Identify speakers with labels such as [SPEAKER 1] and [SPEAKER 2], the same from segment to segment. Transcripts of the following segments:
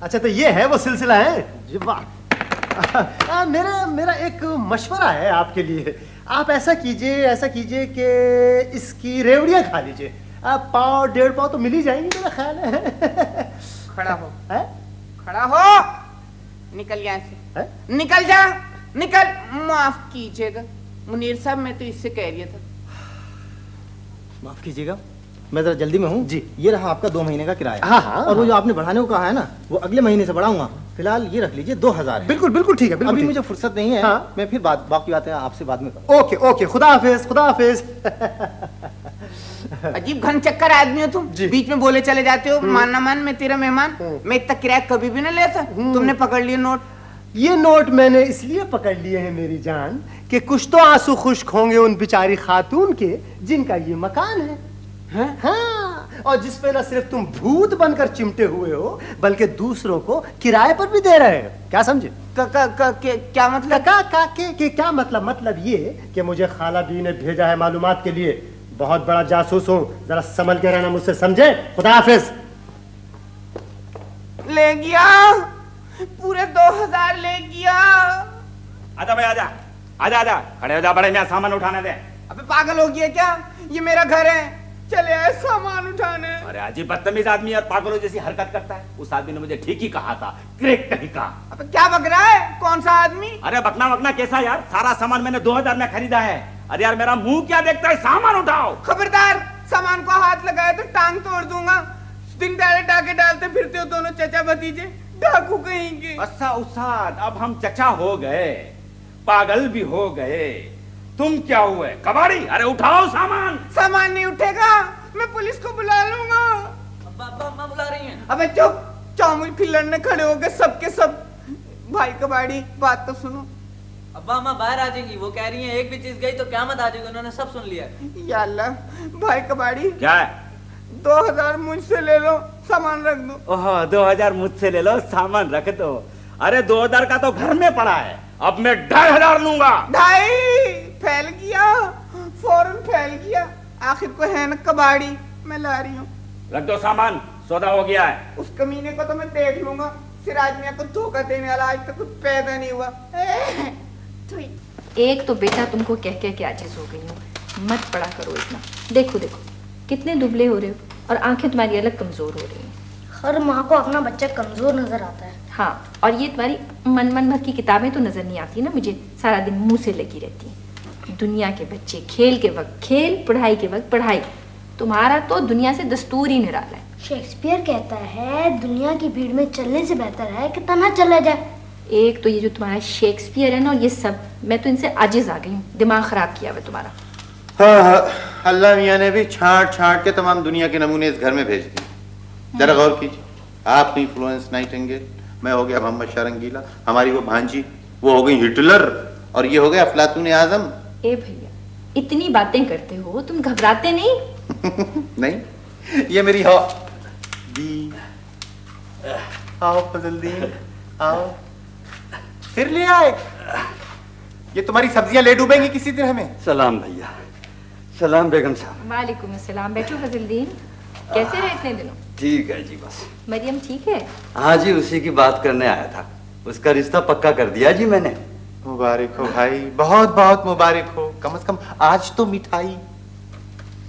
[SPEAKER 1] अच्छा तो ये है वो सिलसिला है जी, वाह। मेरा मेरा एक मशवरा है आपके लिए। आप ऐसा कीजिए कि इसकी रेवड़ियां खा लीजिए। आप पाव 1.5 पाव तो मिल ही जाएंगी मेरा ख्याल है।
[SPEAKER 2] खड़ा हो
[SPEAKER 1] है?
[SPEAKER 2] खड़ा हो, निकल यहाँ से
[SPEAKER 1] है?
[SPEAKER 2] निकल जा, निकल। माफ कीजिएगा मुनीर साहब, मैं तो इससे कह रही था।
[SPEAKER 3] माफ कीजिएगा, मैं जरा जल्दी में हूँ
[SPEAKER 1] जी।
[SPEAKER 3] ये रहा आपका 2 महीने का किराया।
[SPEAKER 1] हाँ,
[SPEAKER 3] और वो जो आपने बढ़ाने को कहा है ना, वो अगले महीने से बढ़ाऊंगा। फिलहाल ये रख लीजिए 2000 है।
[SPEAKER 1] बिल्कुल बिल्कुल ठीक है, बिल्कुल
[SPEAKER 3] अभी
[SPEAKER 1] ठीक।
[SPEAKER 3] मुझे फुर्सत नहीं है।
[SPEAKER 1] हाँ।
[SPEAKER 3] मैं फिर बाकी बातें आपसे बाद में करूँ।
[SPEAKER 1] ओके ओके, खुदा हाफिज, खुदा हाफिज।
[SPEAKER 2] अजीब घन चक्कर आदमी हो तुम, बीच में बोले चले जाते हो। मान ना मान, मैं तेरा मेहमान, मैं इतना किराया कभी भी ना लेता। तुमने पकड़ लिया नोट।
[SPEAKER 1] ये नोट मैंने इसलिए पकड़ लिए हैं मेरी जान कि कुछ तो आंसू खुश्क होंगे उन बेचारी खातून के जिनका ये मकान है। हाँ, और जिस पे ना सिर्फ तुम भूत बनकर चिमटे हुए हो बल्कि दूसरों को किराए पर भी दे रहे हो। क्या समझे?
[SPEAKER 2] क्या मतलब?
[SPEAKER 1] क्या मतलब ये कि मुझे खाला बी ने भेजा है मालूमात के लिए। बहुत बड़ा जासूस हूँ, जरा संभल के रहना मुझसे, समझे? खुदा हाफिज।
[SPEAKER 2] ले गया पूरे 2000 ले गया।
[SPEAKER 4] आजा भाई आजा आजा आजा, खड़े हो जा, बड़े मियां सामान उठाने दे।
[SPEAKER 2] अबे पागल हो गया क्या? ये मेरा घर है, चले आए सामान उठाने।
[SPEAKER 4] अरे अजीब बदतमीज आदमी और पागलों जैसी हरकत करता है। उस आदमी ने मुझे ठीक ही कहा था, करेक्ट ही कहा।
[SPEAKER 2] अबे क्या बक रहा है? कौन सा आदमी?
[SPEAKER 4] अरे बकना वकना कैसा यार, सारा सामान मैंने 2000 में खरीदा है। अरे यार मेरा मुंह क्या देखता है, सामान उठाओ।
[SPEAKER 2] खबरदार, सामान को हाथ लगाया तो टांग तोड़ दूंगा। दिन दहाड़े डाके डालते फिरते हो दोनों चचा भतीजे, डाकू कहेंगे।
[SPEAKER 4] अच्छा उस्ताद, अब हम चचा हो गए, पागल भी हो गए, तुम क्या हुए कबाड़ी? अरे उठाओ सामान।
[SPEAKER 2] सामान नहीं उठेगा, मैं पुलिस को बुला लूंगा।
[SPEAKER 5] अम्मा बुला रही हैं।
[SPEAKER 2] अबे चुप, चामुल फिर लड़ने खड़े हो गए सबके सब। भाई कबाड़ी, बात तो सुनो।
[SPEAKER 5] अब्बा अम्मा बाहर आ जाएंगी, वो कह रही हैं एक भी चीज गई तो क़यामत आ जाएगी, उन्होंने सब सुन लिया।
[SPEAKER 2] या अल्लाह, भाई कबाड़ी
[SPEAKER 4] क्या है?
[SPEAKER 2] 2000 मुझसे ले लो, सामान रख दो।
[SPEAKER 4] ओह 2000 मुझसे ले लो, सामान रख दो। अरे 2000 का तो घर में पड़ा है, अब मैं 2500 लूंगा।
[SPEAKER 2] ढाई फैल गया, फौरन फैल गया। आखिर को है ना कबाड़ी, मैं ला रही हूँ।
[SPEAKER 4] रख दो सामान, सौदा हो गया है।
[SPEAKER 2] उस कमीने को तो मैं देख लूंगा, सिराज मियां को धोखा देने वाला आज तक कुछ पैदा नहीं हुआ।
[SPEAKER 6] एक तो बेटा तुमको कह के आजिज हो गई हूँ, मत पड़ा करो इतना। देखो देखो कितने दुबले हो रहे हो और आंखें तुम्हारी अलग कमजोर हो रही हैं।
[SPEAKER 7] हर माँ को अपना बच्चा कमजोर नजर आता है।
[SPEAKER 6] हाँ, और ये तुम्हारी मन भर की किताबें तो नजर नहीं आती ना मुझे, सारा दिन मुंह से लगी रहती हैं। दुनिया के बच्चे खेल के वक्त खेल, पढ़ाई के वक्त पढ़ाई, तुम्हारा तो दुनिया से दस्तूर ही निराला है।
[SPEAKER 7] शेक्सपियर कहता है दुनिया की भीड़ में चलने से बेहतर है कि तना चला जाए।
[SPEAKER 6] एक तो ये जो तुम्हारा शेक्सपियर है ना, और ये सब, मैं तो इनसे आजिज आ गई हूँ। दिमाग खराब किया हुआ तुम्हारा।
[SPEAKER 8] हाँ, अल्लाह मियाँ ने भी छांट छांट के तमाम दुनिया के नमूने इस घर में भेज दिए। जरा गौर कीजिए, आप हुई फ्लोरेंस नाइटिंगेल, मैं हो गया मोहम्मद शाह रंगीला, हमारी वो भांजी, वो हो गई हिटलर, और ये हो गया अफलातून आजम।
[SPEAKER 6] ए भैया, इतनी बातें करते हो, तुम घबराते नहीं?
[SPEAKER 8] नहीं, ये मेरी हो दी। आओ फजलदीन, आओ। फिर ले आए? ये तुम्हारी सब्जियां ले डूबेंगी किसी दिन हमें।
[SPEAKER 9] सलाम भैया। सलाम बेगम साहब।
[SPEAKER 6] वालेकुम अस्सलाम। बैठो फजलदीन, कैसे रहे इतने दिनों?
[SPEAKER 9] ठीक है जी, बस।
[SPEAKER 6] मरियम ठीक है?
[SPEAKER 9] हाँ जी, उसी की बात करने आया था। उसका रिश्ता पक्का कर दिया जी मैंने।
[SPEAKER 8] मुबारक हो भाई, बहुत बहुत मुबारक हो। कम से कम आज तो मिठाई।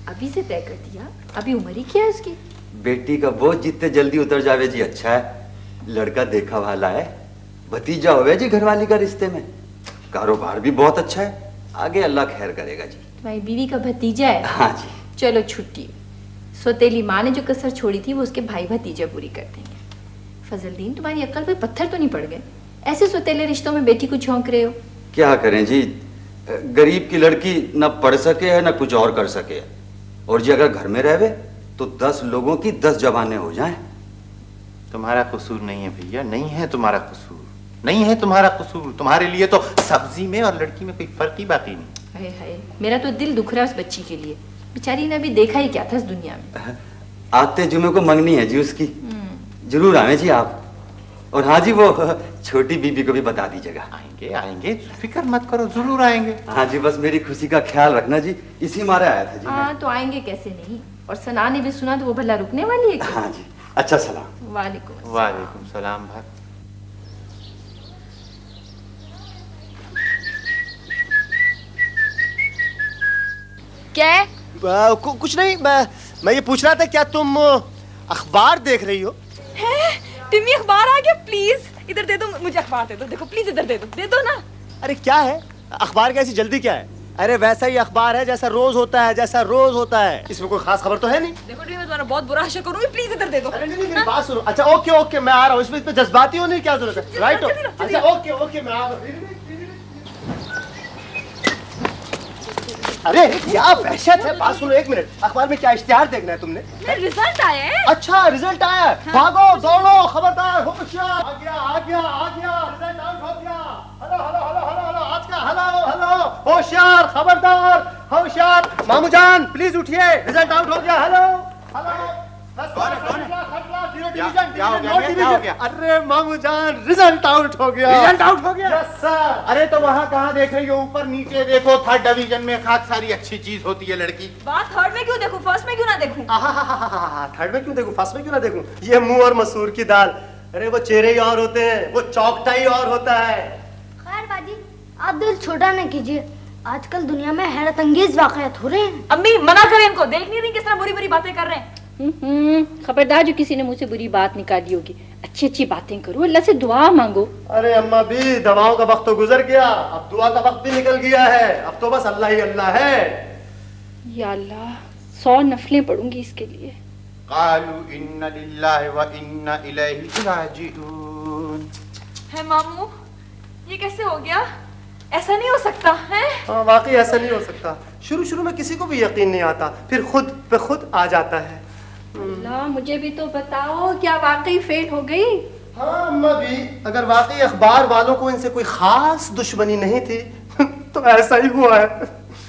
[SPEAKER 6] अभी से तय कर दिया? अभी उम्र ही क्या है उसकी?
[SPEAKER 9] बेटी का बोझ जितने जल्दी उतर जावे जी अच्छा है। लड़का देखा वाला है, भतीजा होवे जी घरवाली का रिश्ते में। कारोबार भी बहुत अच्छा है, आगे अल्लाह खैर करेगा जी।
[SPEAKER 6] तुम्हारी बीवी का भतीजा है?
[SPEAKER 9] हाँ जी।
[SPEAKER 6] चलो छुट्टी। सौतेली माँ ने जो कसर छोड़ी थी वो उसके भाई भतीजा पूरी कर देंगे। फजलदीन, तुम्हारी अक्ल पे पत्थर तो नहीं पड़ गए? ऐसे सौतेले रिश्तों में बेटी को झोंक रहे हो।
[SPEAKER 9] क्या करें जी, गरीब की लड़की न पढ़ सके है न कुछ और कर सके, और जी अगर घर में रहे तो 10 लोगों की 10 जबानें हो जाएं।
[SPEAKER 8] तुम्हारा कसूर नहीं है भैया, नहीं है तुम्हारा कसूर, नहीं है तुम्हारा कसूर। तुम्हारे लिए तो सब्जी में और लड़की में कोई फर्क ही बाकी नहीं।
[SPEAKER 6] हाय हाय, मेरा तो दिल दुख रहा है उस बच्ची के लिए। बेचारी ने अभी देखा ही क्या था इस दुनिया में।
[SPEAKER 9] आते जुमे को मंगनी है जी उसकी, जरूर आवे जी आप। और हाँ जी, वो छोटी बीबी को भी बता दीजिएगा।
[SPEAKER 8] आएंगे आएंगे, फिक्र मत करो, जरूर आएंगे।
[SPEAKER 9] हाँ जी, बस मेरी खुशी का ख्याल रखना जी, इसी मारे आया था जी।
[SPEAKER 6] हाँ तो आएंगे कैसे नहीं। और सना ने भी सुना तो वो भला रुकने वाली है क्या?
[SPEAKER 9] हाँ जी, अच्छा सलाम।
[SPEAKER 6] वालेकुम।
[SPEAKER 8] वालेकुम सलाम भाई।
[SPEAKER 6] क्या है?
[SPEAKER 1] कुछ नहीं, मैं ये पूछ रहा था क्या तुम अखबार देख रही हो?
[SPEAKER 6] टिम्मी अखबार आ गया, प्लीज इधर दे दो, मुझे अखबार दे दो। देखो प्लीज इधर दे दो ना।
[SPEAKER 1] अरे क्या है अखबार की ऐसी जल्दी क्या है? अरे वैसा ही अखबार है जैसा रोज होता है, जैसा रोज होता है, इसमें कोई खास खबर तो है नहीं।
[SPEAKER 6] देखो टिम्मी मैं तुम्हारा बहुत बुरा आशा करूंगी, प्लीज इधर दे दो।
[SPEAKER 1] अरे नहीं, मेरी बात सुनो। अच्छा ओके ओके मैं आ रहा हूँ, इसमें जज्बाती होने की क्या जरूरत है? राइट हो? अच्छा ओके ओके मैं आ रहा हूँ। अरे क्या वहशत है, बात सुनो एक मिनट। अखबार में क्या इश्तिहार देखना है तुमने?
[SPEAKER 6] रिजल्ट आया है।
[SPEAKER 1] अच्छा रिजल्ट आया है। भागो दौड़ो, खबरदार, होशियार। आ गया रिजल्ट आउट हो गया। Hello hello hello hello hello आज का हेलो हेलो, होशियार, खबरदार, होशियार। मामू जान प्लीज उठिए, रिजल्ट आउट हो गया। Hello hello.
[SPEAKER 8] क्या हो गया?
[SPEAKER 1] अरे मामू जान रिजल्ट आउट हो गया।
[SPEAKER 8] रिजल्ट आउट हो गया?
[SPEAKER 1] Yes sir.
[SPEAKER 8] अरे तो वहाँ कहाँ देख रही हो? ऊपर नीचे देखो, थर्ड डिवीजन में खास सारी अच्छी चीज होती है लड़की।
[SPEAKER 6] बात थर्ड में क्यों देखूं, फर्स्ट में क्यों ना देखूं?
[SPEAKER 1] थर्ड में क्यों देखूं, फर्स्ट में क्यों ना देखूं? ये मुंह और मसूर की दाल। अरे वो चेहरे ही और होते हैं, वो चौकटा ही और होता है।
[SPEAKER 7] खैर बाजी, आप दिल छोटा न कीजिए, आजकल दुनिया में हैरत अंगेज वाकयात हो रहे हैं।
[SPEAKER 6] अम्मी मना करें इनको, देख नहीं रही किस तरह बुरी बुरी बातें कर रहे हैं।
[SPEAKER 10] खबरदार जो किसी ने मुझसे बुरी बात निकाली होगी। अच्छी अच्छी बातें करो, अल्लाह से दुआ मांगो।
[SPEAKER 1] अरे अम्मा भी दवाओं का वक्त तो गुजर गया, अब दुआ का वक्त भी निकल गया है। अब तो बस अल्लाह ही अल्लाह है।
[SPEAKER 10] या अल्लाह 100 नफलें पढ़ूंगी इसके लिए।
[SPEAKER 8] कालू इन्ना लिल्लाहि व इन्ना इलैहि राजिऊन।
[SPEAKER 6] है मामू, ये कैसे हो गया? ऐसा नहीं हो सकता है।
[SPEAKER 1] हाँ वाकई ऐसा नहीं हो सकता। शुरू में किसी को भी यकीन नहीं आता, फिर खुद पे खुद आ जाता है।
[SPEAKER 10] अल्लाह मुझे भी तो बताओ, क्या वाकई फेल हो गई?
[SPEAKER 1] हाँ अम्मा भी, अगर वाकई अखबार वालों को इनसे कोई खास दुश्मनी नहीं थी तो ऐसा ही हुआ है।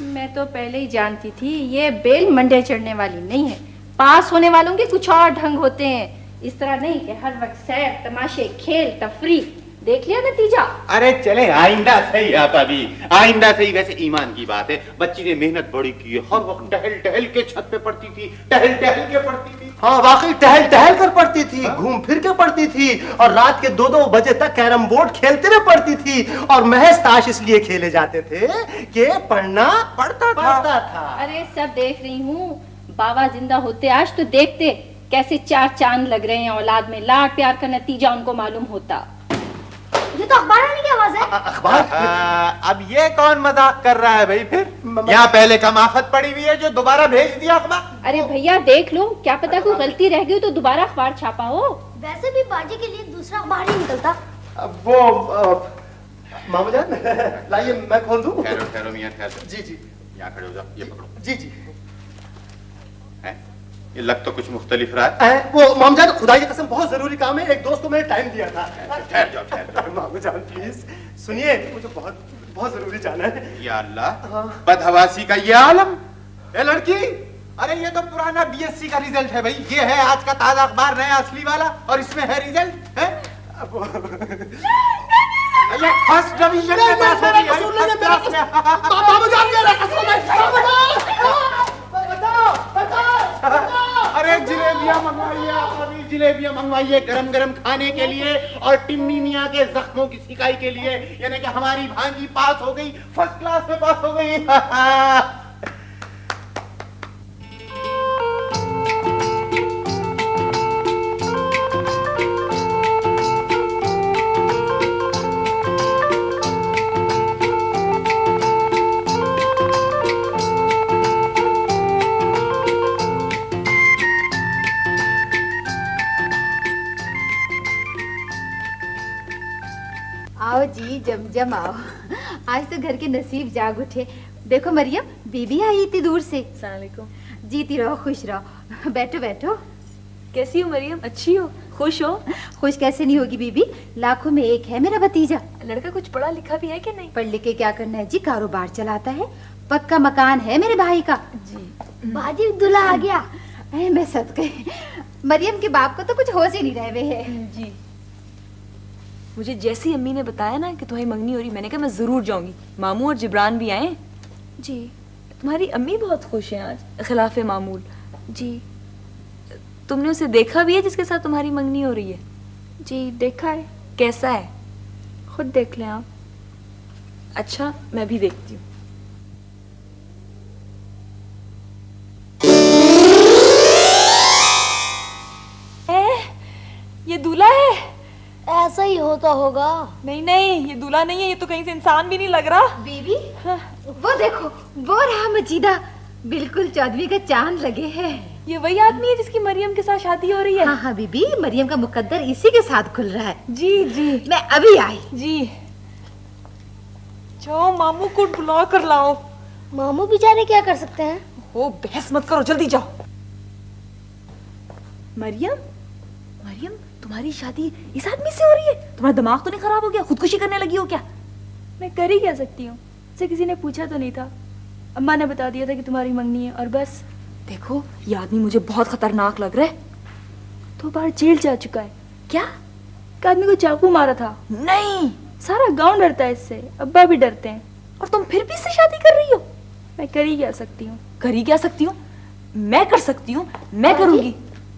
[SPEAKER 10] मैं तो पहले ही जानती थी ये बेल मंडे चढ़ने वाली नहीं है। पास होने वालों के कुछ और ढंग होते हैं, इस तरह नहीं कि हर वक्त सैर तमाशे खेल तफरीह। देख लिया नतीजा।
[SPEAKER 8] अरे चले आइंदा सही आप अभी, आइंदा सही। वैसे ईमान की बात है, बच्ची ने मेहनत बड़ी की है, हर वक्त टहल टहल के छत पे पढ़ती थी, टहल टहल के पढ़ती थी।
[SPEAKER 1] हाँ वाकई टहल टहल कर पढ़ती थी, घूम फिर के पढ़ती थी, और रात के 2-2 बजे तक कैरम बोर्ड खेलते हुए पढ़ती थी। और महज ताश इसलिए खेले जाते थे कि पढ़ना पढ़ता था।
[SPEAKER 10] अरे सब देख रही हूँ, बाबा जिंदा होते आज तो देखते कैसे 4 चांद लग रहे हैं औलाद में। लाड प्यार का नतीजा उनको मालूम होता।
[SPEAKER 7] ये तो अखबार आने की आवाज है।
[SPEAKER 1] अखबार?
[SPEAKER 8] अब ये कौन मजाक कर रहा है भाई? फिर यहाँ पहले का आफत पड़ी हुई है जो दोबारा भेज दिया अखबार।
[SPEAKER 10] अरे भैया देख लो, क्या पता कोई गलती रह गई तो दोबारा अखबार छापा हो।
[SPEAKER 7] वैसे भी बाजी के लिए दूसरा अखबार ही निकलता।
[SPEAKER 1] अब वो मामू जान लाइए मैं खोल दूं।
[SPEAKER 8] ठहरो मियां ठहरो।
[SPEAKER 1] जी
[SPEAKER 8] यहाँ खड़े हो जाओ, ये पकड़ो।
[SPEAKER 1] जी
[SPEAKER 8] है? ये लग तो कुछ मुख्तलिफ रहा है।
[SPEAKER 1] वो मामू जान खुदा की कसम बहुत जरूरी काम है, एक दोस्त को मैंने टाइम दिया था।
[SPEAKER 8] ठहर जाओ।
[SPEAKER 1] मामू जान प्लीज सुनिए, मुझे बहुत जरूरी जाना है।
[SPEAKER 8] या अल्लाह, बदहवासी का ये आलम। ए लड़की, अरे ये तो पुराना बीएससी का रिजल्ट है भाई। ये है आज का ताजा अखबार, नया असली वाला, और इसमें है रिजल्ट है फर्स्ट डिवीजन में पास हो गई।
[SPEAKER 1] मामू जान मेरा कसम।
[SPEAKER 8] अरे जलेबियां मंगवाइए आप अभी, जलेबियां मंगवाइए गरम गरम खाने के लिए, और टिम्मी मियां के जख्मों की सिकाई के लिए। यानी कि हमारी भांजी पास हो गई, फर्स्ट क्लास में पास हो गई।
[SPEAKER 10] आओ जी जमजम आओ, आज तो घर के नसीब जाग उठे। देखो मरियम, बीबी आई इतनी दूर से।
[SPEAKER 6] अस्सलाम वालेकुम।
[SPEAKER 10] जीती रहो खुश रहो। बैठो बैठो।
[SPEAKER 6] कैसी हो मरियम? अच्छी हो? खुश हो?
[SPEAKER 10] खुश कैसे नहीं होगी बीबी, लाखों में एक है मेरा भतीजा।
[SPEAKER 6] लड़का कुछ पढ़ा लिखा भी है कि नहीं?
[SPEAKER 10] पढ़ लिख के क्या करना है जी, कारोबार चलाता है, पक्का मकान है मेरे भाई का।
[SPEAKER 6] जी
[SPEAKER 7] बाजी दूल्हा आ गया।
[SPEAKER 10] मैं सद गई, मरियम के बाप को तो कुछ होश ही नहीं रहे हुए है।
[SPEAKER 6] जी मुझे जैसी अम्मी ने बताया ना कि तुम्हारी मंगनी हो रही, मैंने कहा मैं जरूर जाऊंगी। मामू और जिब्रान भी आए।
[SPEAKER 10] जी
[SPEAKER 6] तुम्हारी अम्मी बहुत खुश हैं आज, खिलाफे मामूल।
[SPEAKER 10] जी
[SPEAKER 6] तुमने उसे देखा भी है जिसके साथ तुम्हारी मंगनी हो रही है?
[SPEAKER 10] जी देखा है।
[SPEAKER 6] कैसा है?
[SPEAKER 10] खुद देख लें आप।
[SPEAKER 6] अच्छा, मैं भी देखती हूँ। ये दूल्हा है?
[SPEAKER 7] ऐसा ही होता होगा।
[SPEAKER 6] नहीं नहीं, ये दूल्हा नहीं है, ये तो कहीं से इंसान भी नहीं लग रहा।
[SPEAKER 10] बीबी, वो देखो, वो रहा मजीदा, बिल्कुल चौदवी का चांद लगे हैं।
[SPEAKER 6] ये वही आदमी है जिसकी मरियम के साथ शादी हो रही है?
[SPEAKER 10] हाँ हाँ बीबी, मरियम का मुकद्दर इसी के साथ खुल रहा है।
[SPEAKER 6] जी जी,
[SPEAKER 10] मैं अभी आई।
[SPEAKER 6] जी जाओ, मामू को बुला कर लाओ।
[SPEAKER 7] मामू बेचारे क्या कर सकते हैं?
[SPEAKER 6] ओ बहस मत करो, जल्दी जाओ। मरियम, मरियम तुम्हारी शादी इस आदमी से हो रही है? तुम्हारा दिमाग तो नहीं खराब हो गया? खुदकुशी करने लगी हो क्या?
[SPEAKER 10] मैं कर ही क्या सकती हूँ, से किसी ने पूछा तो नहीं था, अम्मा ने बता दिया था कि तुम्हारी मंगनी है और बस।
[SPEAKER 6] देखो, ये आदमी मुझे बहुत खतरनाक लग रहा है।
[SPEAKER 10] 2 बार जेल जा चुका है।
[SPEAKER 6] क्या?
[SPEAKER 10] एक आदमी को चाकू मारा था।
[SPEAKER 6] नहीं,
[SPEAKER 10] सारा गांव डरता है इससे, अब्बा भी डरते हैं।
[SPEAKER 6] और तुम फिर भी इससे शादी कर रही हो?
[SPEAKER 10] मैं कर ही क्या सकती हूँ।
[SPEAKER 6] कर ही क्या सकती हूँ? मैं कर सकती हूँ, मैं करूंगी।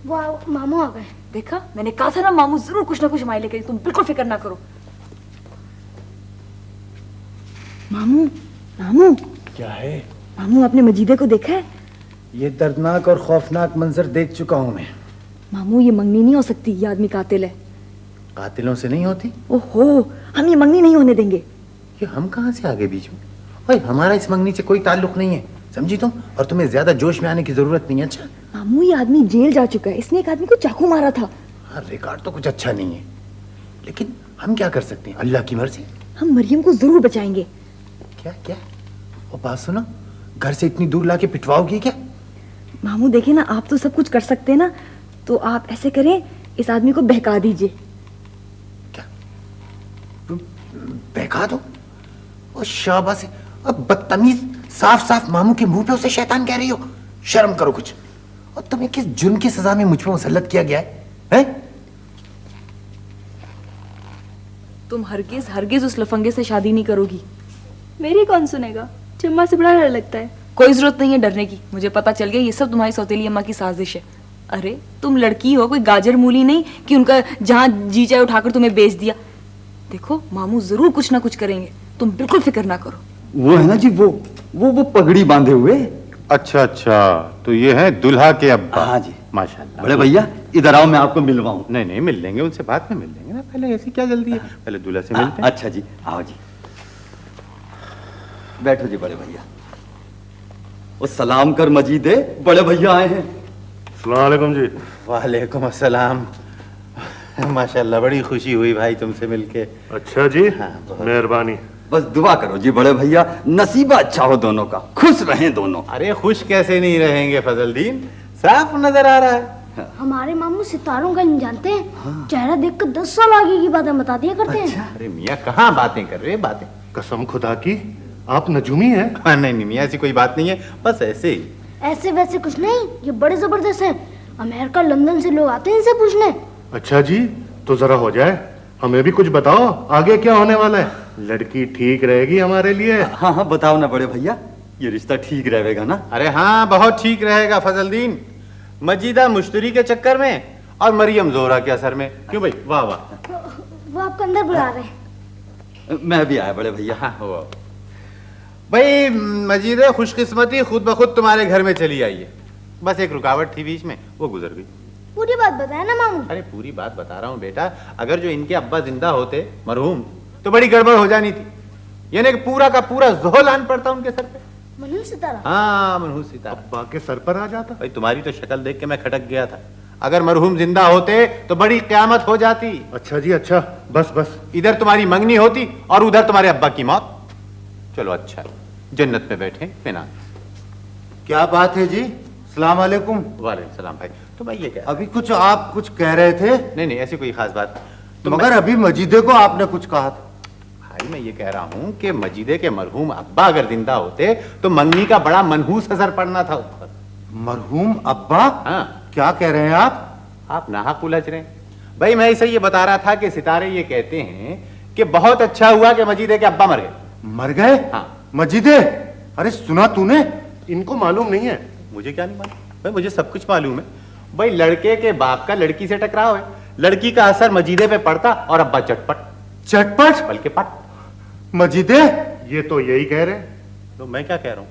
[SPEAKER 7] वो मामू आ गए।
[SPEAKER 6] देखा, मैंने कहा था ना, मामू जरूर कुछ ना कुछ मायले करें, तुम बिल्कुल फिक्र ना करो। मामू, मामू
[SPEAKER 1] क्या है?
[SPEAKER 6] मामू, आपने मजीदे को देखा है?
[SPEAKER 1] ये दर्दनाक और खौफनाक मंजर देख चुका हूँ मैं।
[SPEAKER 6] मामू, ये मंगनी नहीं हो सकती, ये आदमी कातिल है।
[SPEAKER 1] कातिलों से नहीं होती?
[SPEAKER 6] ओहो, हम ये मंगनी नहीं होने देंगे।
[SPEAKER 1] ये हम कहाँ से आगे बीच में? भाई, हमारा इस मंगनी से कोई ताल्लुक नहीं है, समझी तुम? और तुम्हें ज्यादा जोश में आने की जरूरत नहीं है। अच्छा
[SPEAKER 6] मामू, ये आदमी जेल जा चुका है, इसने एक आदमी को चाकू मारा था।
[SPEAKER 1] हाँ, रिकॉर्ड तो कुछ अच्छा नहीं है, लेकिन हम क्या कर सकते हैं? अल्लाह की मर्जी।
[SPEAKER 6] हम मरियम को जरूर बचाएंगे।
[SPEAKER 1] क्या क्या? वो बात सुनो, घर से इतनी दूर लाके पिटवाओगी क्या?
[SPEAKER 6] मामू देखिए ना, आप तो सब कुछ कर सकते हैं ना, तो आप ऐसे करें, इस आदमी को बहका दीजिए।
[SPEAKER 1] क्या? बहका दो? वो शाबाश है। अब बदतमीज, साफ साफ मामू के मुंह पे उसे शैतान कह रही हो। शर्म करो कुछ। और तुम्हें किस जुर्म की सजा में मुझ पर मुसल्लत किया गया है?
[SPEAKER 6] तुम हरगिज हरगिज उस लफंगे से शादी नहीं करोगी।
[SPEAKER 10] मेरी कौन सुनेगा? चम्मा से बड़ा डर लगता है।
[SPEAKER 6] कोई जरूरत नहीं है डरने की, मुझे पता चल गया ये सब तुम्हारी सौतेली अम्मा की साजिश है। अरे तुम लड़की हो, कोई गाजर मूली नहीं कि उनका जहाँ जी चाहे उठाकर तुम्हें बेच दिया। देखो, मामू जरूर कुछ ना कुछ करेंगे, तुम बिल्कुल फिक्र ना करो।
[SPEAKER 9] वो है ना जी, वो पगड़ी बांधे हुए।
[SPEAKER 8] अच्छा अच्छा, तो ये है दुल्हा के अब्बा।
[SPEAKER 9] हाँ जी,
[SPEAKER 8] माशाल्लाह।
[SPEAKER 9] बड़े भैया इधर आओ, मैं आपको मिलवाऊं।
[SPEAKER 8] नहीं नहीं, मिल लेंगे उनसे, बाद में मिल लेंगे ना, पहले ऐसी क्या जल्दी है? पहले दूल्हा से मिलते हैं।
[SPEAKER 9] अच्छा जी, आओ जी, बैठो जी बड़े भैया। वो सलाम कर मजीदे, बड़े भैया आए हैं।
[SPEAKER 8] अस्सलाम वालेकुम जी। वालेकुम अस्सलाम। माशाल्लाह, बड़ी खुशी हुई भाई तुमसे मिलके।
[SPEAKER 11] अच्छा जी,
[SPEAKER 8] हाँ,
[SPEAKER 11] मेहरबानी।
[SPEAKER 9] बस दुआ करो जी बड़े भैया, नसीबा अच्छा हो दोनों का, खुश रहें दोनों।
[SPEAKER 8] अरे खुश कैसे नहीं रहेंगे फजलदीन, साफ नजर आ रहा है।
[SPEAKER 7] हमारे मामू सितारों का नहीं जानते हैं। चेहरा देखकर 10 साल आगे की बातें बता दिया करते हैं।
[SPEAKER 8] अरे मियाँ, कहाँ बातें कर रहे हैं? बातें
[SPEAKER 11] कसम खुदा की, आप नजूमी हैं?
[SPEAKER 8] हाँ, नहीं नहीं मियाँ, ऐसी कोई बात नहीं है, बस ऐसे ही।
[SPEAKER 7] ऐसे वैसे कुछ नहीं, ये बड़े जबरदस्त हैं। अमेरिका लंदन से लोग आते हैं इनसे पूछने।
[SPEAKER 11] अच्छा जी, तो जरा हो जाए, हमें भी कुछ बताओ, आगे क्या होने वाला है? लड़की ठीक रहेगी हमारे लिए?
[SPEAKER 9] हाँ हाँ बताओ ना बड़े भैया, ये रिश्ता ठीक रहेगा ना?
[SPEAKER 8] अरे हाँ, बहुत ठीक रहेगा फजलदीन। मजीदा मुश्तरी के चक्कर में और मरियम जोहरा के असर में। क्यों भाई? वाह वाह।
[SPEAKER 7] वो आपको अंदर बुला रहे हैं।
[SPEAKER 9] मैं भी आया बड़े भैया।
[SPEAKER 8] हाँ वाह भाई, मजीदा खुशकिस्मती खुद ब खुद तुम्हारे घर में चली आई है। बस एक रुकावट थी बीच में, वो गुजर गई।
[SPEAKER 7] पूरी बात बताया ना मामू।
[SPEAKER 8] अरे पूरी बात बता रहा हूँ बेटा। अगर जो इनके अब्बा जिंदा होते मरहूम, तो बड़ी गड़बड़ हो जानी थी। यानी कि पूरा का पूरा ज़ोहल आन पड़ता उनके सर पे।
[SPEAKER 7] मनहूस सितारा?
[SPEAKER 8] हाँ, मनहूस सितारा
[SPEAKER 11] अब्बा के सर पर आ जाता।
[SPEAKER 8] भाई तुम्हारी तो शक्ल देख के मैं खटक गया था। अगर मरहूम जिंदा होते तो बड़ी क़यामत हो जाती।
[SPEAKER 11] अच्छा जी अच्छा, बस बस।
[SPEAKER 8] इधर तुम्हारी मंगनी होती और उधर तुम्हारे अब्बा की मौत। चलो अच्छा, जन्नत में बैठे बिना।
[SPEAKER 3] क्या बात है जी? सलाम अलैकुम।
[SPEAKER 8] वालेकुम सलाम भाई। तो भाई ये क्या?
[SPEAKER 3] अभी कुछ आप कुछ कह रहे थे?
[SPEAKER 8] नहीं नहीं, ऐसी कोई खास बात। तो
[SPEAKER 3] मगर अभी मजीदे को आपने कुछ कहा था।
[SPEAKER 8] भाई मैं ये कह रहा हूँ कि मजीदे के मरहूम अब्बा अगर जिंदा होते तो मंगनी का बड़ा मनहूस असर पड़ना था ऊपर।
[SPEAKER 3] मरहूम अब्बा?
[SPEAKER 8] हाँ।
[SPEAKER 3] क्या कह रहे हैं
[SPEAKER 8] आप नाहक उलझ रहे हैं। भाई मैं इसे ये बता रहा था कि सितारे ये कहते हैं कि बहुत अच्छा हुआ कि मजीदे के अब्बा मर गए।
[SPEAKER 3] मर गए?
[SPEAKER 8] हाँ।
[SPEAKER 3] मजीदे? अरे सुना तूने?
[SPEAKER 11] इनको मालूम नहीं है।
[SPEAKER 8] मुझे क्या नहीं मालूम भाई, मुझे सब कुछ मालूम है। भाई लड़के के बाप का लड़की से टकराव है, लड़की का असर मजीदे पे पड़ता और अब्बा चटपट
[SPEAKER 11] चटपट
[SPEAKER 8] बल्कि पट।
[SPEAKER 11] मजीदे, ये तो यही कह रहे हैं।
[SPEAKER 8] तो मैं क्या कह रहा हूँ?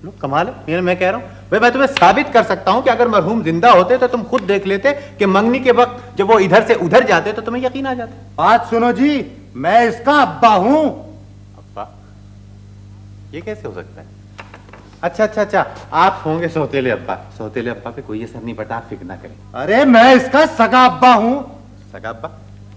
[SPEAKER 8] लो कमाल है, ये मैं कह रहा हूँ भाई, मैं तुम्हें साबित कर सकता हूँ कि अगर मरहूम जिंदा होते तो तुम खुद देख लेते कि मंगनी के वक्त जब वो इधर से उधर जाते तो तुम्हें यकीन आ जाता।
[SPEAKER 11] बात सुनो जी, मैं इसका अब्बा हूँ।
[SPEAKER 8] अब्बा? ये कैसे हो सकता है? अच्छा अच्छा अच्छा, आप होंगे सौतेले अब्बा। सौतेले अब्बा पे कोई असर नहीं पड़ता, आप फिक्र ना करें।
[SPEAKER 11] अरे मैं इसका सगा अब्बा हूँ।
[SPEAKER 8] सगा अब्बा?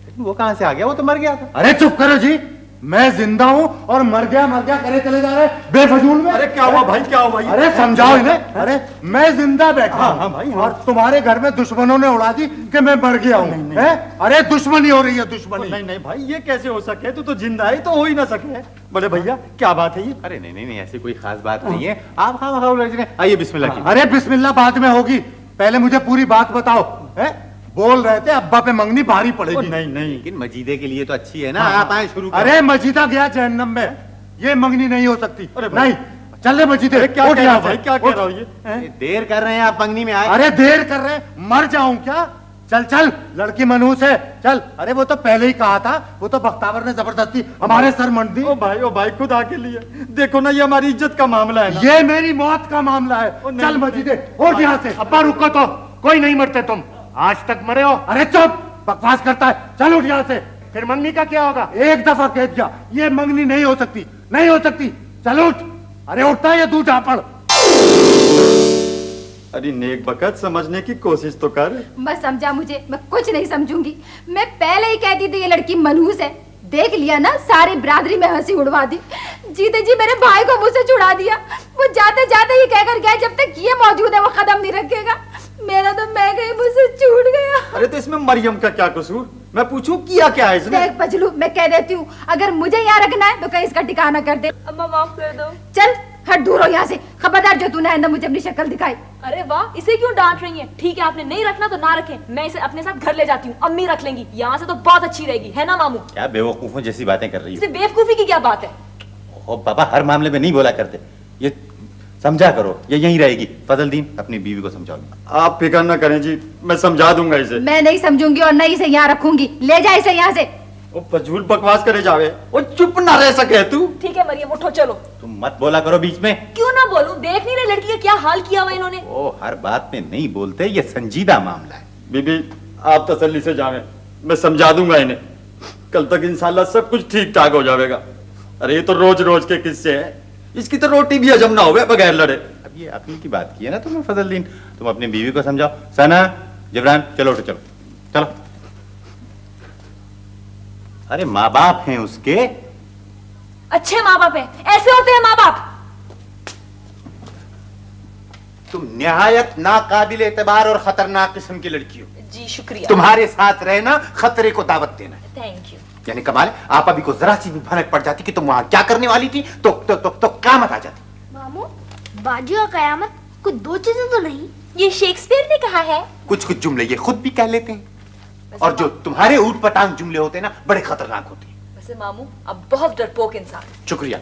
[SPEAKER 8] लेकिन वो कहां से आ गया? वो तो मर गया था।
[SPEAKER 11] अरे चुप करो जी, मैं जिंदा हूँ और मर गया करे चले जा रहे बेफजूल में।
[SPEAKER 3] अरे क्या हुआ भाई, क्या हुआ?
[SPEAKER 11] अरे समझाओ इन्हें। अरे मैं जिंदा बैठा
[SPEAKER 3] हाँ,
[SPEAKER 11] हूँ
[SPEAKER 3] हाँ भाई, हाँ।
[SPEAKER 11] और तुम्हारे घर में दुश्मनों ने उड़ा दी कि मैं मर गया हूँ। अरे दुश्मनी हो रही है, दुश्मनी।
[SPEAKER 3] नहीं नहीं भाई, ये कैसे हो सके? तू तो जिंदा है, तो हो ही ना सके। बड़े भैया क्या बात है ये?
[SPEAKER 8] अरे नहीं नहीं नहीं, ऐसी कोई खास बात नहीं है। आप खाओ, आइए बिस्मिल्लाह कीजिए।
[SPEAKER 11] अरे बिस्मिल्लाह बाद में होगी, पहले मुझे पूरी बात बताओ। बोल रहे थे अब्बा पे मंगनी भारी पड़ेगी।
[SPEAKER 3] नहीं नहीं,
[SPEAKER 8] लेकिन मजीदे के लिए तो अच्छी है ना। आप आए शुरू करें।
[SPEAKER 11] अरे मजीदा गया जहन्नम में, ये मंगनी नहीं हो सकती।
[SPEAKER 3] अरे भाई।
[SPEAKER 11] नहीं, चल रहे मजीदे।
[SPEAKER 3] क्या
[SPEAKER 11] उठ
[SPEAKER 3] कह रहा
[SPEAKER 11] यहाँ
[SPEAKER 3] हूँ भाई,
[SPEAKER 11] से।
[SPEAKER 3] क्या कह
[SPEAKER 11] उठ।
[SPEAKER 3] रहा हूँ ये?
[SPEAKER 8] देर कर रहे हैं आप मंगनी में आए।
[SPEAKER 11] अरे देर कर रहे, मर जाऊं क्या? चल चल, लड़की मनहूस है, चल। अरे वो तो पहले ही कहा था, वो तो बख्तावर ने जबरदस्ती हमारे सर मंड दी।
[SPEAKER 3] ओ भाई खुदा के लिए देखो ना, ये हमारी इज्जत का मामला है ना।
[SPEAKER 11] ये मेरी मौत का मामला है। चल मजीदे, उठ यहाँ से।
[SPEAKER 12] अब्बा रुको तो, कोई नहीं मरते तुम, आज तक मरे हो।
[SPEAKER 11] अरे चुप, बकवास करता है। चल उठ यहाँ से।
[SPEAKER 12] फिर मंगनी का क्या होगा?
[SPEAKER 11] एक दफा कह दिया, ये मंगनी नहीं हो सकती, नहीं हो सकती। चल उठ। अरे उठता है, ये तू जा पड़।
[SPEAKER 3] अरे नेक बकत, समझने की कोशिश तो कर।
[SPEAKER 10] बस समझा मुझे, मैं कुछ नहीं समझूंगी। मैं पहले ही कहती थी ये लड़की मनहूस है। देख लिया ना, सारी बिरादरी में हंसी उड़वा दी। जीते जी मेरे भाई को मुझसे छुड़ा दिया। वो जाते जाते ये कहकर गया, जब तक ये मौजूद है वो कदम नहीं रखेगा। मेरा तो मैं गई, मुझसे छूट गया।
[SPEAKER 3] अरे तो इसमें मरियम का क्या कसूर? मैं पूछूं किया क्या है इसने?
[SPEAKER 10] देख पजलू, मैं कह देती हूँ, अगर मुझे यहाँ रखना है तो कहीं इसका ठिकाना कर दे।
[SPEAKER 6] अम्मा माफ कर दो।
[SPEAKER 10] चल हट, दूर हो यहाँ से। खबरदार जो तूने आइंदा मुझे अपनी शक्ल दिखाई।
[SPEAKER 6] अरे वाह, इसे क्यों डांट रही है? ठीक है, आपने नहीं रखना तो ना रखें, मैं इसे अपने साथ घर ले जाती हूँ, अम्मी रख लेंगी। यहाँ से तो बहुत अच्छी रहेगी, है ना मामू?
[SPEAKER 8] क्या बेवकूफों जैसी बातें कर रही
[SPEAKER 6] इसे बेवकूफी की क्या बात है?
[SPEAKER 8] हो बाबा, हर मामले में नहीं बोला करते। ये समझा करो, ये यहीं रहेगी। फजलदीन, अपनी बीवी को समझाओ।
[SPEAKER 3] आप फिक्र न करें जी, मैं समझा दूंगा इसे।
[SPEAKER 10] मैं नहीं समझूंगी और नहीं इसे यहाँ रखूंगी। ले जा इसे यहाँ से।
[SPEAKER 3] वो फजूल बकवास करे जावे, वो चुप ना रह सके तू।
[SPEAKER 6] ठीक है मरियम, उठो चलो।
[SPEAKER 8] तुम मत बोला करो बीच में।
[SPEAKER 6] क्यों ना बोलूं? देख नहीं रहे लड़की का क्या हाल किया हुआ इन्होंने?
[SPEAKER 8] ओ, हर बात में नहीं बोलते, ये संजीदा मामला है।
[SPEAKER 3] बीबी आप तसल्ली से जावे, मैं समझा दूंगा इन्हें। कल तक इंशाल्लाह सब कुछ ठीक ठाक हो जाएगा। अरे ये तो रोज रोज के किस्से हैं, इसकी तो रोटी भी हजम ना होवे बगैर लड़े।
[SPEAKER 8] अब ये अकल की बात की है ना तुमने फजलदीन, तुम अपनी बीवी को समझाओ। सना, जिब्रान, चलो उठो, चलो चलो। अरे माँ बाप हैं उसके।
[SPEAKER 6] अच्छे माँ बाप हैं, ऐसे होते हैं माँ बाप।
[SPEAKER 8] तुम निहायत नाकाबिल एतबार और खतरनाक किस्म की लड़की हो।
[SPEAKER 6] जी शुक्रिया।
[SPEAKER 8] तुम्हारे साथ रहना खतरे को दावत देना है।
[SPEAKER 6] Thank you.
[SPEAKER 8] यानी कमाल है, आप अभी को जरा सी भी भनक पड़ जाती कि तुम वहां क्या करने वाली थी तो कामत आ जाती।
[SPEAKER 7] मामू, बाजी और कयामत कुछ दो चीजें तो नहीं?
[SPEAKER 6] ये शेक्सपियर ने कहा है।
[SPEAKER 8] कुछ कुछ जुमले ये खुद भी कह लेते हैं, और जो तुम्हारे ऊट पटांग जुमले होते हैं ना, बड़े खतरनाक होते हैं।
[SPEAKER 6] वैसे मामू, अब बहुत डरपोक इंसान।
[SPEAKER 8] शुक्रिया।